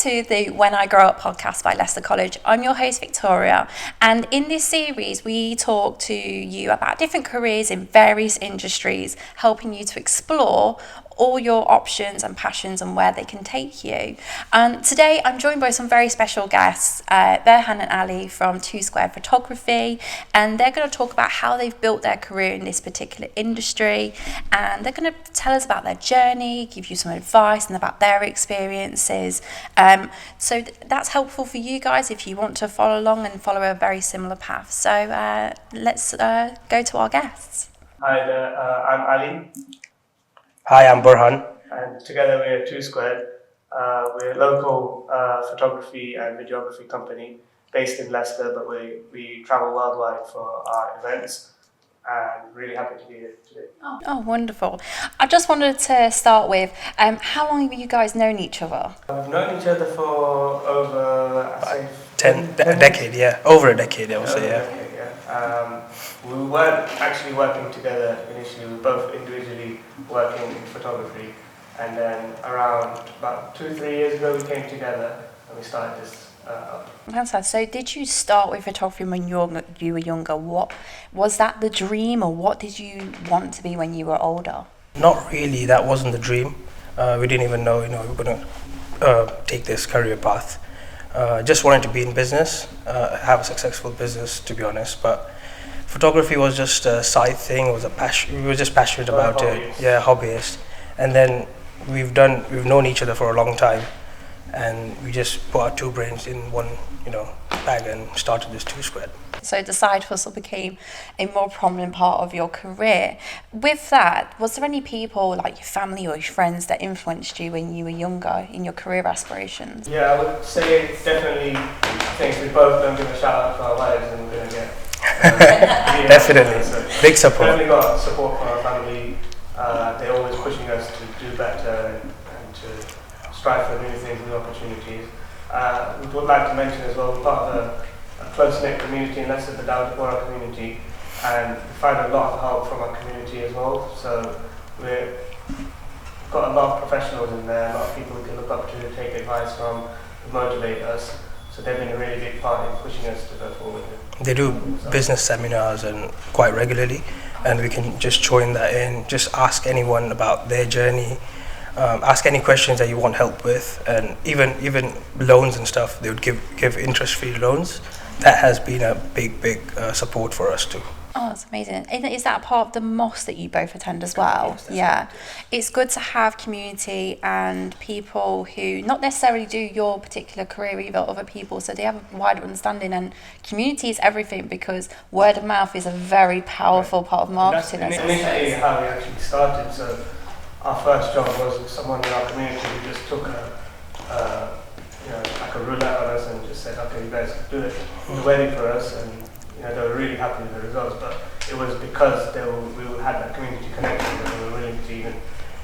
to the When I Grow Up podcast by Leicester College. I'm your host, Victoria, and in this series we talk to you about different careers in various industries, helping you to explore all your options and passions and where they can take you. And today I'm joined by some very special guests, Burhan and Ali from 2Squared Photography, and they're going to talk about how they've built their career in this particular industry, and they're going to tell us about their journey, give you some advice and about their experiences. So that's helpful for you guys if you want to follow along and follow a very similar path. So let's go to our guests. Hi there, I'm Ali. Hi, I'm Burhan. And together we're 2Squared. We're a local photography and videography company based in Leicester, but we travel worldwide for our events, and really happy to be here today. Oh, wonderful. I just wanted to start with, how long have you guys known each other? We've known each other for over, I'd say, a decade, yeah. Over a decade, I would say, yeah. Decade, yeah. We weren't actually working together initially. We were both individually working in photography, and then around about 2-3 years ago we came together and we started this up. Fantastic. So did you start with photography when you were younger? What was that the dream, or what did you want to be when you were older? Not really, that wasn't the dream. We didn't even know, we were going to take this career path. Just wanted to be in business, have a successful business, to be honest. But photography was just a side thing. It was a passion. We were just passionate about it. Yeah, hobbyist. And then we've known each other for a long time, and we just put our two brains in one, bag and started this 2Squared. So the side hustle became a more prominent part of your career. With that, was there any people like your family or your friends that influenced you when you were younger in your career aspirations? Yeah, I would say definitely. I think we both don't give a shout out to our wives, and we're going to get definitely. So big support. Definitely got support from our family. They're always pushing us to do better and to strive for new things, new opportunities. We would like to mention as well, we're part of a close-knit community in Leicester, the Dowdebora community, and we find a lot of help from our community as well. So we've got a lot of professionals in there, a lot of people we can look up to, take advice from, motivate us. So they've been a really big part in pushing us to go forward. They do business seminars and quite regularly, and we can just join that in, just ask anyone about their journey, ask any questions that you want help with, and even loans and stuff. They would give interest-free loans. That has been a big support for us too. Oh, that's amazing. Is that part of the mosque that you both attend as well? Yes, yeah. right. It's good to have community and people who not necessarily do your particular career, either other people, so they have a wider understanding, and community is everything, because word of mouth is a very powerful part of marketing. That's initially how we actually started. So our first job was someone in our community who just took like a roulette on us and just said, okay, you guys do it, the wedding for us, and they were really happy with the results. But it was because we had that community connection that they were willing to even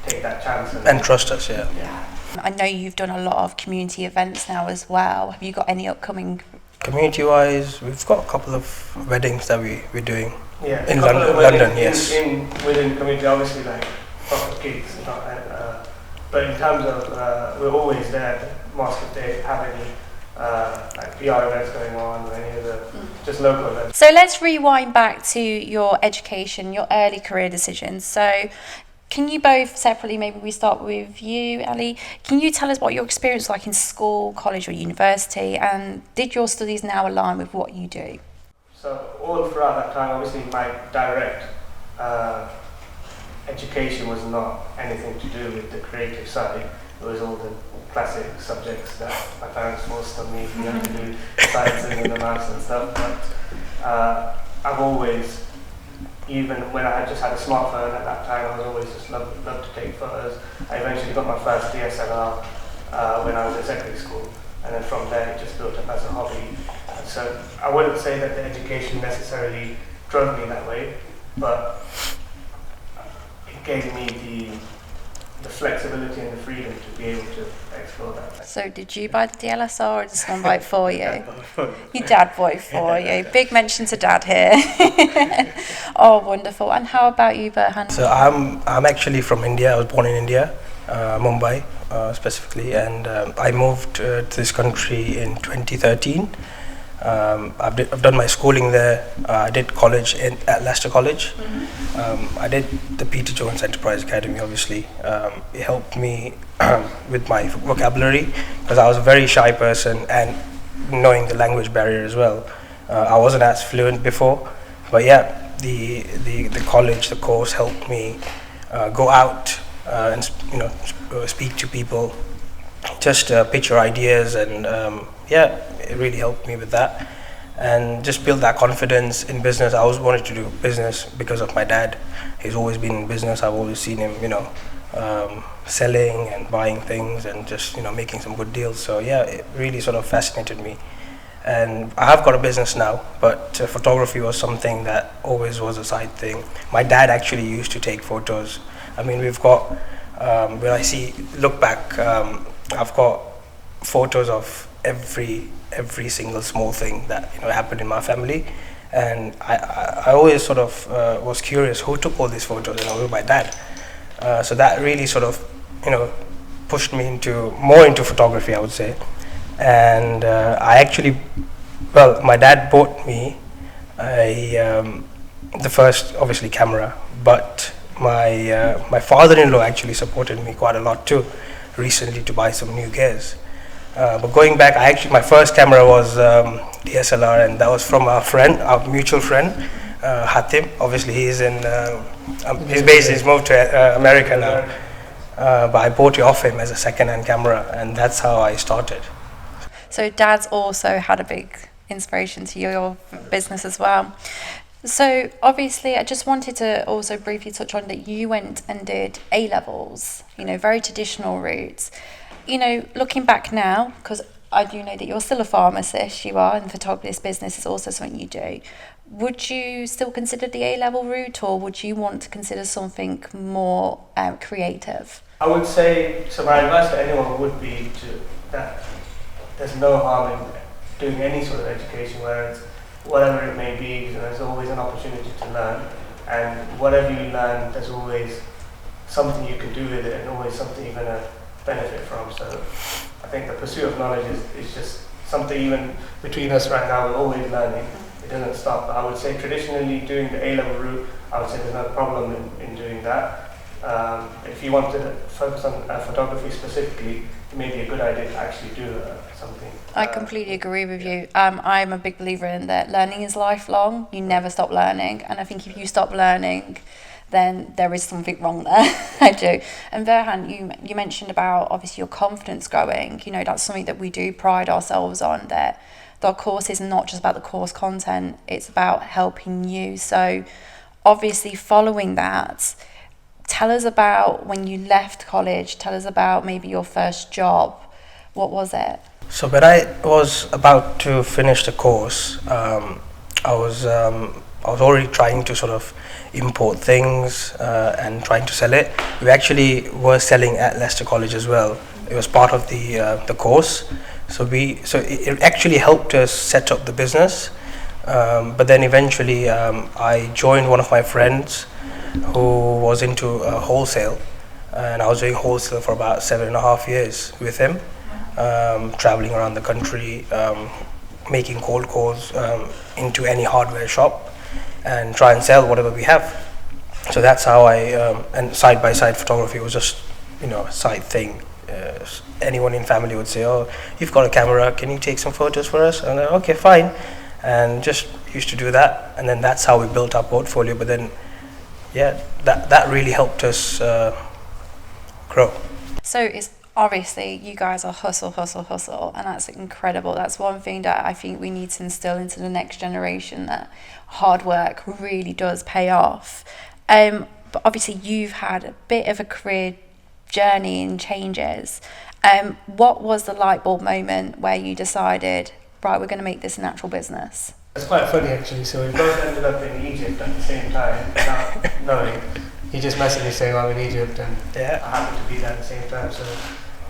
take that chance and trust us. Yeah. I know you've done a lot of community events now as well. Have you got any upcoming? Community-wise, we've got a couple of weddings that we're doing. Yeah, in London, yes. Within community, obviously, like proper gigs, but in terms of we're always there. Mosque, if they have any like PR events going on, or any of the just local events. So let's rewind back to your education, your early career decisions. So can you both separately, maybe we start with you, Ali, can you tell us what your experience was like in school, college or university, and did your studies now align with what you do? So all throughout that time, obviously my direct education was not anything to do with the creative side. It was all the classic subjects that my parents forced on me, to do sciences and the maths and stuff. But I've always, even when I had just had a smartphone at that time, I was always just loved to take photos. I eventually got my first DSLR when I was at secondary school, and then from there it just built up as a hobby. And so I wouldn't say that the education necessarily drove me that way, but it gave me the flexibility and the freedom to be able to explore that. So did you buy the DLSR or did someone buy it for you? Your dad bought it for you. Big mention to dad here. Oh, wonderful. And how about you, Burhan? So I'm actually from India. I was born in India, Mumbai. specifically, and I moved to this country in 2013. I've done my schooling there. I did college at Leicester College. I did the Peter Jones Enterprise Academy, obviously. It helped me with my vocabulary, because I was a very shy person, and knowing the language barrier as well. I wasn't as fluent before, but yeah, the college, the course helped me go out and speak to people, just pitch your ideas, and yeah, it really helped me with that, and just build that confidence in business. I always wanted to do business because of my dad. He's always been in business. I've always seen him, selling and buying things, and just making some good deals. So yeah, it really sort of fascinated me. And I have got a business now, but photography was something that always was a side thing. My dad actually used to take photos. I mean, we've got, when I look back, I've got photos of every single small thing that happened in my family, and I always sort of was curious who took all these photos. With my dad. So that really sort of pushed me more into photography, I would say. And my dad bought me the first, obviously, camera, but my father-in-law actually supported me quite a lot too, recently, to buy some new gears. But going back, my first camera was DSLR, and that was from our mutual friend, Hatim. Obviously, he's moved to America now. But I bought it off him as a second-hand camera, and that's how I started. So Dad's also had a big inspiration to your business as well. So obviously, I just wanted to also briefly touch on that you went and did A-levels, very traditional routes. Looking back now, because I do know that you're still a pharmacist, you are, and photography business is also something you do. Would you still consider the A-level route, or would you want to consider something more creative? I would say, so my advice to anyone would be that there's no harm in doing any sort of education, whatever it may be. There's always an opportunity to learn, and whatever you learn, there's always something you can do with it, and always something you're going to benefit from. So I think the pursuit of knowledge is just something, even between us right now, we're always learning. It doesn't stop. But I would say traditionally doing the A-level route, I would say there's no problem in doing that. If you want to focus on photography specifically, it may be a good idea to actually do something. I completely agree with you. I'm a big believer in that learning is lifelong. You never stop learning. And I think if you stop learning, then there is something wrong there. I do. And Burhan, you mentioned about obviously your confidence growing. That's something that we do pride ourselves on, that the course is not just about the course content, it's about helping you. So obviously following that, tell us about when you left college, tell us about maybe your first job. What was it? So when I was about to finish the course, I was already trying to sort of import things and trying to sell it. We actually were selling at Leicester College as well. It was part of the course. So it actually helped us set up the business. But then eventually I joined one of my friends who was into wholesale, and I was doing wholesale for about 7.5 years with him, traveling around the country, making cold calls into any hardware shop and try and sell whatever we have. So that's how and side by side photography was just a side thing. Anyone in family would say, "Oh, you've got a camera, can you take some photos for us?" And okay, fine, and just used to do that. And then that's how we built our portfolio. But then that really helped us grow. So it's obviously you guys are hustle, and that's incredible. That's one thing that I think we need to instill into the next generation, that hard work really does pay off. But obviously you've had a bit of a career journey and changes. What was the light bulb moment where you decided, right, we're going to make this an actual business? It's quite funny actually. So we both ended up in Egypt at the same time without knowing. He just messaged me saying I'm in Egypt, and I happened to be there at the same time. So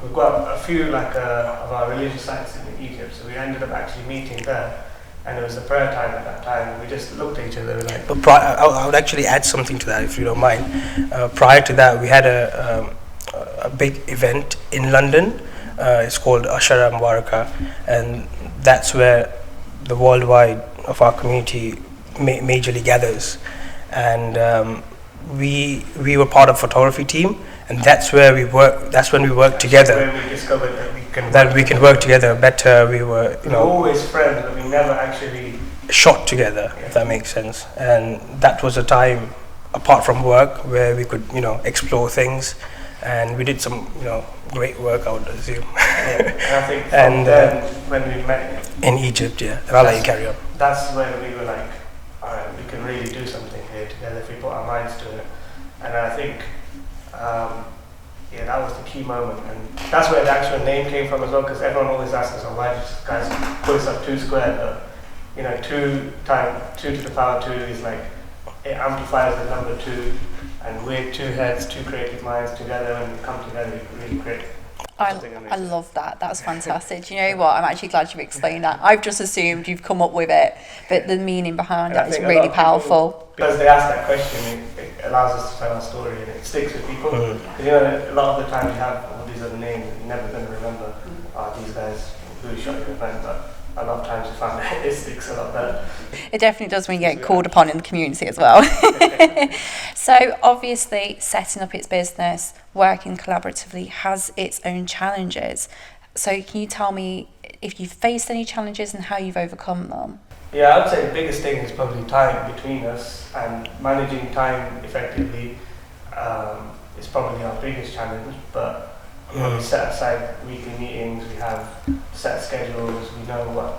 we've got a few of our religious sites in Egypt. So we ended up actually meeting there, and it was the prayer time at that time. And we just looked at each other like. But I would actually add something to that, if you don't mind. Prior to that, we had a a big event in London. It's called Ashara Mubaraka, and that's where the worldwide of our community majorly gathers. And we were part of photography team, and that's where we work. That's when we worked together. When we discovered that we can work together better. We were, we were always friends, but we never actually shot together, if that makes sense. And that was a time apart from work where we could, explore things, and we did some, great work, I would assume. And I think from then, when we met in Egypt, and I'll let you carry on. That's when we were like, all right, we can really do something here together if we put our minds to it. And I think, that was the key moment, and that's where the actual name came from as well. Because everyone always asks us, why did you guys put us up 2Squared? But 2 to the power 2 is like, it amplifies the number 2, and we're 2 heads, 2 creative minds together, and we come together, we really create. I love that. That's fantastic. Do you know what? I'm actually glad you've explained that. I've just assumed you've come up with it, but the meaning behind that is really powerful. Because they ask that question, it allows us to tell our story, and it sticks with people. A lot of the time you have all these other names, and you're never going to remember, these guys who shot your event, but a lot of times you find that it sticks a lot better. It definitely does when you get called upon in the community as well. So obviously setting up its business, working collaboratively has its own challenges. So can you tell me if you've faced any challenges and how you've overcome them? Yeah, I would say the biggest thing is probably time between us, and managing time effectively is probably our biggest challenge. But we set aside weekly meetings, we have set schedules, we know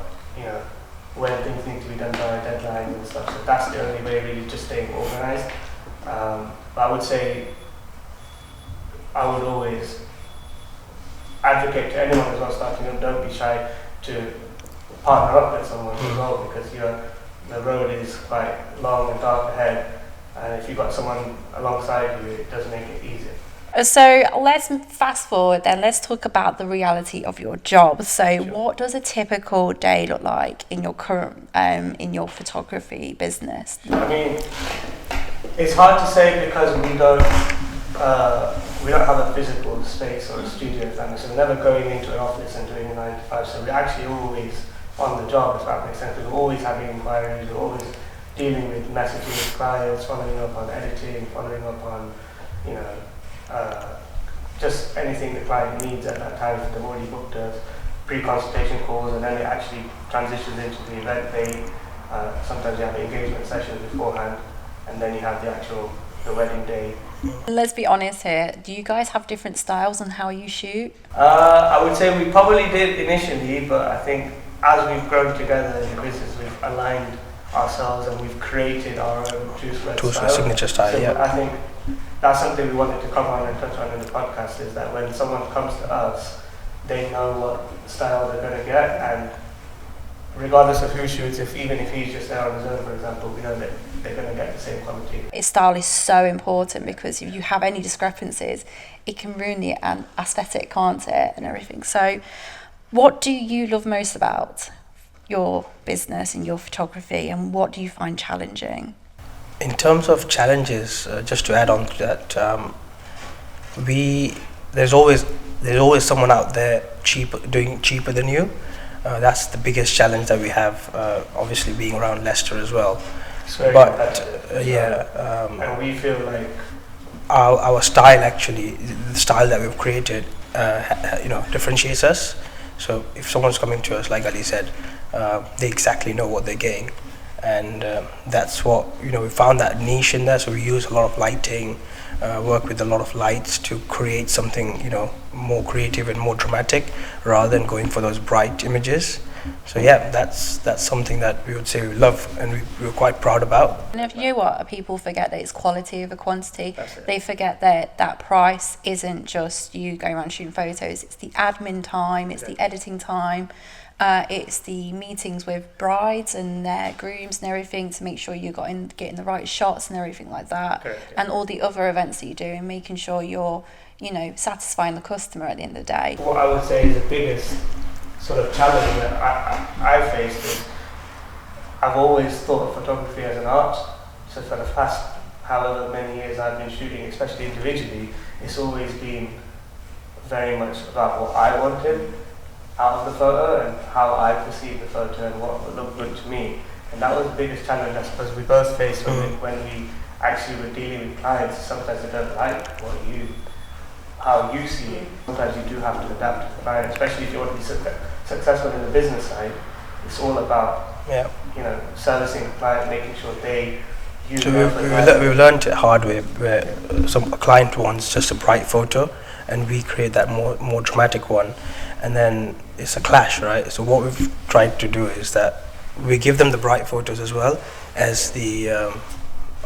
when things need to be done by deadlines and stuff. So that's the only way, really, just staying organised. But I would say I would always advocate to anyone as well starting up, don't be shy to partner up with someone as well, because the road is quite long and dark ahead, and if you've got someone alongside you, it does make it easier. So let's fast forward then. Let's talk about the reality of your job. So what does a typical day look like in your current in your photography business? I mean, it's hard to say because we don't have a physical space or a studio, so we're never going into an office and doing a 9 to 5. So we're actually always on the job, if that makes sense. We're always having inquiries, we're always dealing with messaging with clients, following up on editing, following up on, just anything the client needs at that time. If they've already booked us, pre-consultation calls, and then it actually transitions into the event day. Sometimes you have engagement sessions beforehand, and then you have the wedding day. Let's be honest here. Do you guys have different styles on how you shoot? I would say we probably did initially, but I think as we've grown together in the business, we've aligned ourselves and we've created our own 2Squared style. Signature style, so I think that's something we wanted to come on and touch on in the podcast, is that when someone comes to us, they know what style they're going to get, and regardless of who shoots, even if he's just there on his own, for example, we know that they're going to get the same quality. Style is so important, because if you have any discrepancies, it can ruin the aesthetic, can't it, and everything. So what do you love most about your business and your photography, and what do you find challenging? In terms of challenges, just to add on to that, there's always someone out there doing cheaper than you. That's the biggest challenge that we have, obviously being around Leicester as well. And we feel like our style, actually, the style that we've created, differentiates us. So if someone's coming to us, like Ali said, they exactly know what they're getting. And that's what, we found that niche in there. So we use a lot of lighting, work with a lot of lights to create something, more creative and more dramatic, rather than going for those bright images. So that's something that we would say we love and we're quite proud about. And if you know what, people forget that it's quality over quantity. They forget that price isn't just you going around shooting photos. It's the admin time, it's the editing time, it's the meetings with brides and their grooms and everything to make sure you're getting the right shots and everything like that. And all the other events that you do, and making sure you're satisfying the customer at the end of the day. What I would say is the biggest sort of challenge that I faced is I've always thought of photography as an art. So for the past however many years I've been shooting, especially individually, it's always been very much about what I wanted out of the photo and how I perceived the photo and what would look good to me. And that was the biggest challenge, I suppose, we both faced when we actually were dealing with clients. Sometimes they don't like how you see it. Sometimes you do have to adapt to the client, especially if you want to be successful in the business side. It's all about servicing the client, making sure they use so we've learned it hard way, where a client wants just a bright photo and we create that more dramatic one, and then it's a clash, right? So what we've tried to do is that we give them the bright photos as well as the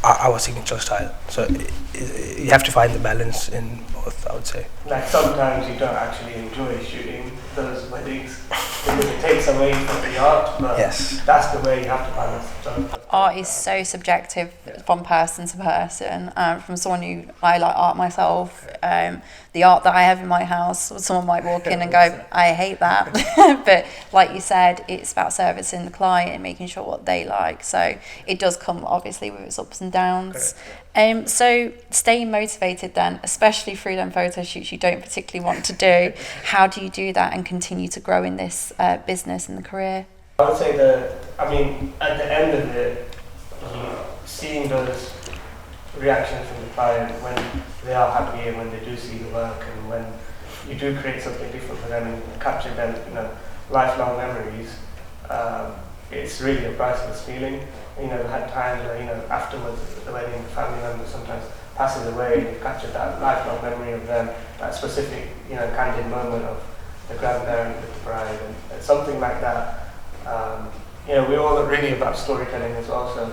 our signature style. So you have to find the balance in both, I would say. Like sometimes you don't actually enjoy shooting those weddings because it takes away from the art, but that's the way you have to balance it. Art is so subjective from person to person. From someone who, I like art myself, the art that I have in my house, someone might walk in and go, I hate that. But like you said, it's about servicing the client and making sure what they like. So it does come obviously with its ups and downs. So staying motivated then, especially through them photo shoots you don't particularly want to do, how do you do that and continue to grow in this business and the career? I would say at the end of it, seeing those reactions from the client when they are happy and when they do see the work and when you do create something different for them and capture them, lifelong memories, it's really a priceless feeling. We had times where, afterwards the wedding, the family member sometimes passes away and you've captured that lifelong memory of them, that specific, candid moment of the grandparent with the bride and something like that. We're all really about storytelling as well, so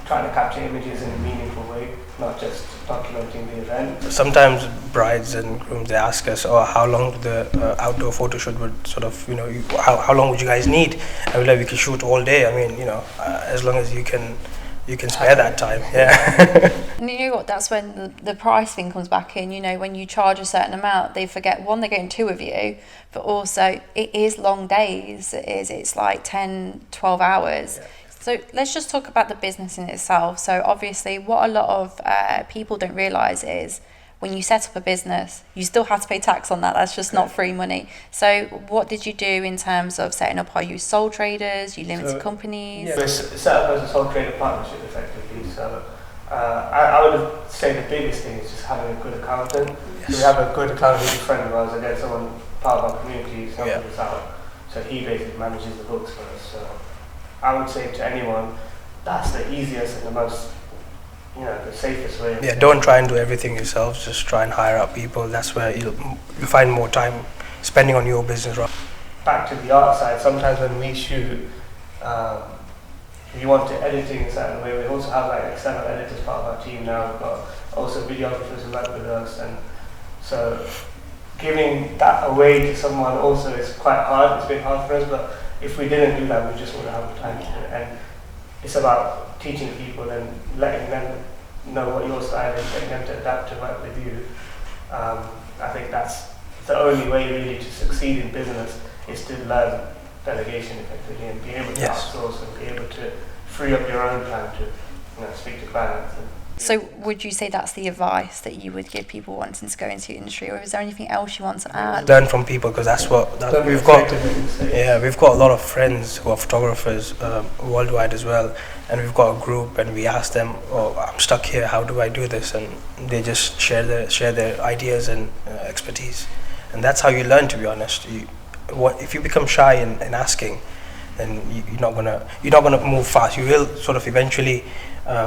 trying to capture images in a meaningful way, not just documenting the event. Sometimes brides and grooms, they ask us, how long the outdoor photo shoot would sort of, how long would you guys need? And we're like, we can shoot all day. I mean, as long as you can spare that time. Yeah. And you know what, that's when the price thing comes back in. When you charge a certain amount, they forget, one, they're getting two of you, but also it is long days. It's like 10, 12 hours. Yeah. So let's just talk about the business in itself. So obviously what a lot of people don't realise is when you set up a business, you still have to pay tax on that. That's just not free money. So what did you do in terms of setting up? Are you sole traders, you limited companies? Yeah, we're set up as a sole trader partnership effectively. So I would say the biggest thing is just having a good accountant. Yes. So we have a good accountant, a friend of ours, again, someone part of our community, who's helping us out. So he basically manages the books for us. So I would say to anyone, that's the easiest and the most, the safest way. Yeah, don't try and do everything yourself. Just try and hire out people. That's where you'll find more time spending on your business. Back to the art side, sometimes when we shoot, we want to editing in a certain way. We also have external editors part of our team now. We've got also videographers who work with us, and so giving that away to someone also is quite hard. It's been hard for us, but if we didn't do that, we just wouldn't have the time to do it. And it's about teaching people and letting them know what your style is, getting them to adapt to work with you. I think that's the only way really to succeed in business, is to learn delegation effectively and be able to outsource and be able to free up your own time to speak to clients. So would you say that's the advice that you would give people wanting to go into the industry, or is there anything else you want to add? Learn from people, because that's what we've got. Yeah, we've got a lot of friends who are photographers worldwide as well, and we've got a group, and we ask them, I'm stuck here, how do I do this? And they just share their ideas and expertise, and that's how you learn, to be honest. If you become shy in asking, then you're not gonna move fast. You will sort of eventually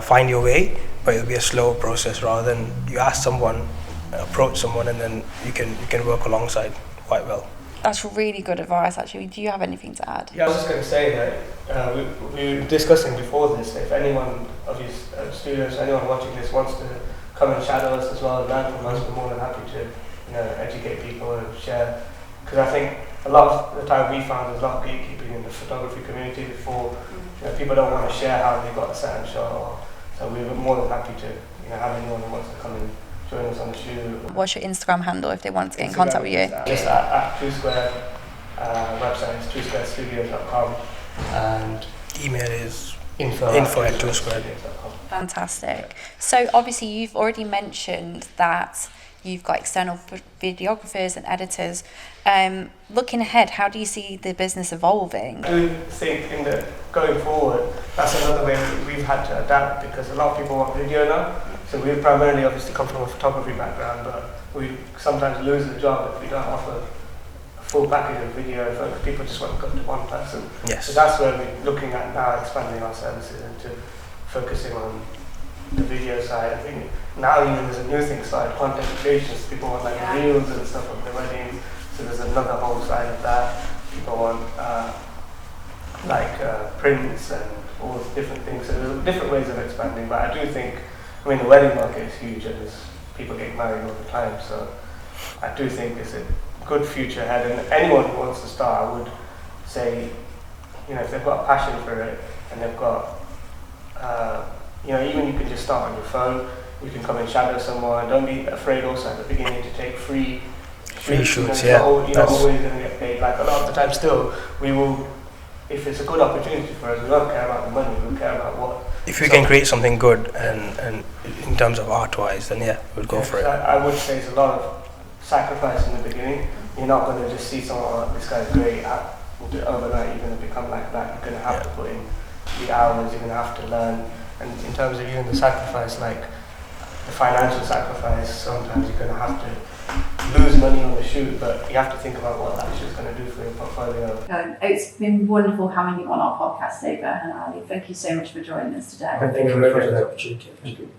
find your way, but it'll be a slow process rather than you ask someone, approach someone, and then you can work alongside quite well. That's really good advice, actually. Do you have anything to add? Yeah, I was just going to say that we were discussing before this, if anyone of you students, anyone watching this wants to come and shadow us as well and learn from us, we're more than happy to educate people and share. Because I think a lot of the time we found there's a lot of gatekeeping in the photography community before. People don't want to share how they got a certain shot, so we were more than happy to have anyone who wants to come and join us on the shoot. What's your Instagram handle if they want to get in contact with you? Just at 2Squared, website is 2squaredstudios.com, and email is info at 2Squared. Fantastic. So obviously you've already mentioned that you've got external videographers and editors. Looking ahead, how do you see the business evolving? I do think going forward, that's another way we've had to adapt, because a lot of people want video now. So we primarily obviously come from a photography background, but we sometimes lose the job if we don't offer a full package of video. If people just want to go to one person. Yes. So that's where we're looking at now, expanding our services into focusing on the video side. I think now even there's a new thing started, content creations. People want like reels and stuff of their weddings. So there's another whole side of that. People want prints and all different things. So there's different ways of expanding. But I do think, I mean, the wedding market is huge and there's people getting married all the time. So I do think it's a good future ahead. And anyone who wants to start, I would say, if they've got a passion for it and they've got, even you can just start on your phone. You can come and shadow someone. Don't be afraid also at the beginning to take free shoots. You're not always going to get paid. Like a lot of the time still, we will, if it's a good opportunity for us, we don't care about the money, we care about what. If we can create something good and in terms of art-wise, then we'll go for it. I would say it's a lot of sacrifice in the beginning. You're not going to just see someone, this guy's great, overnight you're going to become like that. You're going to have to put in the hours, you're going to have to learn. And in terms of even the sacrifice, like the financial sacrifice, sometimes you're going to have to lose money on the shoot, but you have to think about what that shoot's going to do for your portfolio. It's been wonderful having you on our podcast today, Burhan and Ali. Thank you so much for joining us today. Thank you very much for the opportunity. Thank you.